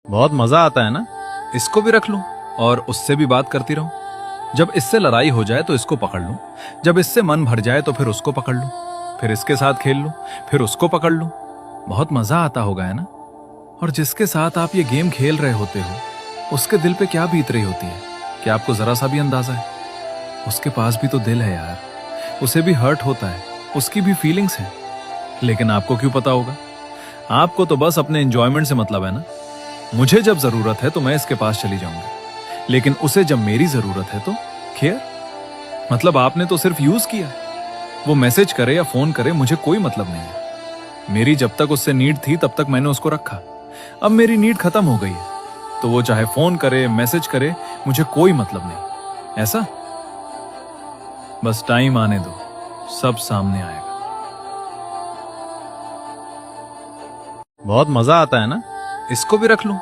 बहुत मजा आता है ना। इसको भी रख लूं और उससे भी बात करती रहूं। जब इससे लड़ाई हो जाए तो इसको पकड़ लूं, जब इससे मन भर जाए तो फिर उसको पकड़ लूं, फिर इसके साथ खेल लूं, फिर उसको पकड़ लूं। बहुत मजा आता होगा है ना। और जिसके साथ आप ये गेम खेल रहे होते हो उसके दिल पे क्या बीत रही होती है, क्या आपको जरा सा भी अंदाजा है? उसके पास भी तो दिल है यार, उसे भी हर्ट होता है, उसकी भी फीलिंग्स हैं। लेकिन आपको क्यों पता होगा? आपको तो बस अपने एंजॉयमेंट से मतलब है ना। मुझे जब जरूरत है तो मैं इसके पास चली जाऊंगी, लेकिन उसे जब मेरी जरूरत है तो केयर मतलब आपने तो सिर्फ यूज किया। वो मैसेज करे या फोन करे मुझे कोई मतलब नहीं है। मेरी जब तक उससे नीड थी तब तक मैंने उसको रखा। अब मेरी नीड खत्म हो गई है तो वो चाहे फोन करे मैसेज करे, मुझे कोई मतलब नहीं। ऐसा बस टाइम आने दो, सब सामने आएगा। बहुत मजा आता है ना। इसको भी रख लूं